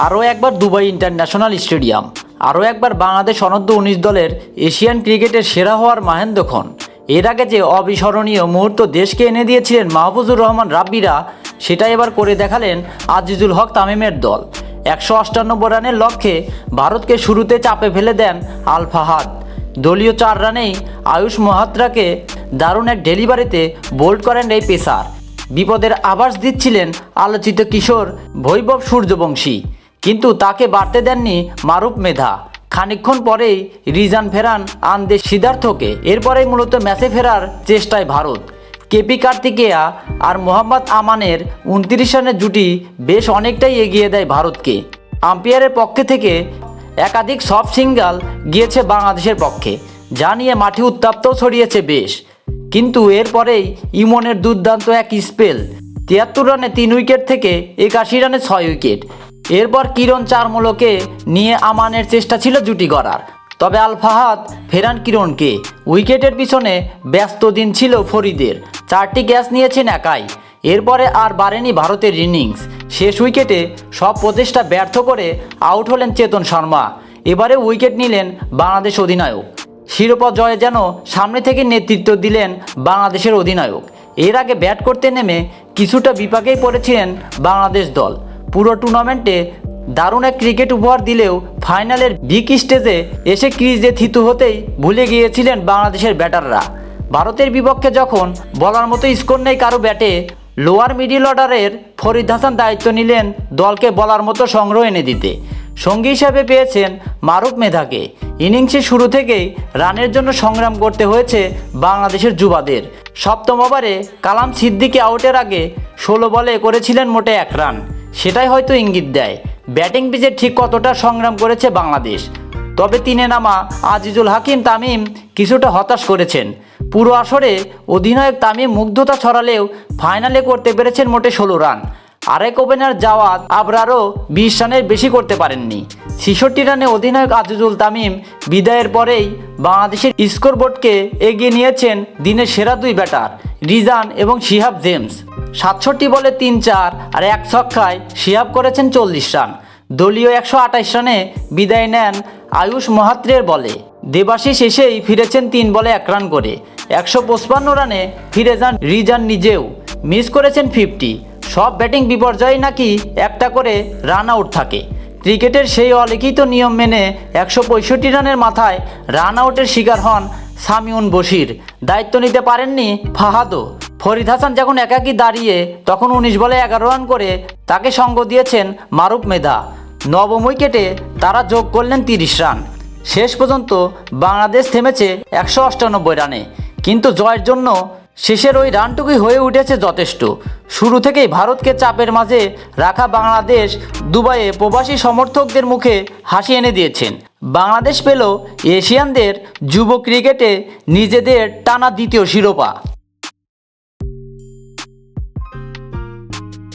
আরও একবার Dubai international stadium, আরও একবার বাংলাদেশ অনূর্ধ্ব-19 দলের এশিয়ান ক্রিকেটের সেরা হওয়ার মাহেন্দ্রক্ষণ। এর আগে যে অবিস্মরণীয় মুহূর্ত দেশকে এনে দিয়েছিলেন মাহফুজুর রহমান রাব্বিরা, সেটা এবার করে দেখালেন আজিজুল হক তামিমের দল। 198 রানের লক্ষ্যে ভারতকে শুরুতে চাপে ফেলে দেন আল ফাহাদ। দলীয় 4 রানেই আয়ুষ মোহাত্রাকে দারুণ এক ডেলিভারিতে বোল্ড করেন এই পেসার। বিপদের আভাস দিচ্ছিলেন আলোচিত কিশোর বৈভব সূর্যবংশী, কিন্তু তাকে বাড়তে দেননি মারুফ মেধা। খানিকক্ষণ পরেই রিজান ফেরান আনদে সিদ্ধার্থকে। এরপরেই মূলত ম্যাচে ফেরার চেষ্টায় ভারত। কেপি কার্তিকেয়া আর মোহাম্মদ আমানের 29 রানের জুটি বেশ অনেকটাই এগিয়ে দেয় ভারতকে। আম্পায়ারের পক্ষ থেকে একাধিক সফট সিঙ্গেল গিয়েছে বাংলাদেশের পক্ষে, যা নিয়ে মাঠে উত্তাপও ছড়িয়েছে বেশ। কিন্তু এরপরেই ইমনের দুর্দান্ত এক স্পেল, 73 রানে 3 উইকেট থেকে 81 রানে 6 উইকেট। এরপর কিরণ চারমোলকে নিয়ে আমানের চেষ্টা ছিল জুটি করার, তবে আল ফাহাদ ফেরান কিরণকে। উইকেটের পিছনে ব্যস্ত দিন ছিল ফরিদের, 4টি ক্যাচ নিয়েছেন একাই। এরপরে আর বাড়েনি ভারতের ইনিংস। শেষ উইকেটে সব প্রচেষ্টা ব্যর্থ করে আউট হলেন চেতন শর্মা। এবারে উইকেট নিলেন বাংলাদেশ অধিনায়ক। শিরোপা জয়ে যেন সামনে থেকে নেতৃত্ব দিলেন বাংলাদেশের অধিনায়ক। এর আগে ব্যাট করতে নেমে কিছুটা বিপাকেই পড়েছিলেন বাংলাদেশ দল। পুরো টুর্নামেন্টে দারুণ এক ক্রিকেট উপহার দিলেও ফাইনালের বিগ স্টেজে এসে ক্রিজে থিতু হতেই ভুলে গিয়েছিলেন বাংলাদেশের ব্যাটাররা। ভারতের বিপক্ষে যখন বলার মতো স্কোর নেই কারো ব্যাটে, লোয়ার মিডিল অর্ডারের ফরিদ হাসান দায়িত্ব নিলেন দলকে বলার মতো সংগ্রহ এনে দিতে। সঙ্গী হিসাবে পেয়েছেন মারুফ মেধাকে। ইনিংসের শুরু থেকেই রানের জন্য সংগ্রাম করতে হয়েছে বাংলাদেশের যুবাদের। সপ্তম ওভারে কালাম সিদ্দিকী আউটের আগে 16 বলে করেছিলেন মোটে 1 রান। সেটাই হয়তো ইঙ্গিত দেয় ব্যাটিং পিচে ঠিক কতটা সংগ্রাম করেছে বাংলাদেশ। তবে 3-এ নামা আজিজুল হাকিম তামিম কিছুটা হতাশ করেছেন। পুরো আসরে অধিনায়ক তামিম মুগ্ধতা ছড়ালেও ফাইনালে করতে পেরেছেন মোটে 16 রান। আরেক ওপেনার জাওয়াদ আবরারও 20 রানের বেশি করতে পারেননি। 66 রানে অধিনায়ক আজিজুল তামিম বিদায়ের পরেই বাংলাদেশের স্কোরবোর্ডকে এগিয়ে নিয়েছেন দিনের সেরা 2 ব্যাটার রিজান এবং শিহাব জেমস। 67 বলে 3-4 আর 1 ছক্কায় শিহাব করেছেন 40 রান। দলীয় 128 রানে বিদায় নেন আয়ুষ মোহাত্রের বলে। দেবাশিস এসেই ফিরেছেন 3 বলে 1 রান করে। 155 রানে ফিরে যান রিজান নিজেও, মিস করেছেন 50। সব ব্যাটিং বিপর্যয় নাকি একটা করে রান আউট থাকে। ক্রিকেটের সেই অলিখিত নিয়ম মেনে 165 রানের মাথায় রান আউটের শিকার হন সামিউন বশির। দায়িত্ব নিতে পারেননি ফাহাদও। ফরিদ হাসান যখন একাকী দাঁড়িয়ে তখন 19 বলে 11 রান করে তাকে সঙ্গ দিয়েছেন মারুফ মেধা। নবম উইকেটে তারা যোগ করলেন 30 রান। শেষ পর্যন্ত বাংলাদেশ থেমেছে 198 রানে, কিন্তু জয়ের জন্য শেষের ওই রানটুকুই হয়ে উঠেছে যথেষ্ট। শুরু থেকেই ভারতকে চাপের মাঝে রাখা বাংলাদেশ দুবাইয়ে প্রবাসী সমর্থকদের মুখে হাসি এনে দিয়েছেন। বাংলাদেশ পেল এশিয়ানদের যুব ক্রিকেটে নিজেদের টানা 2য় শিরোপা।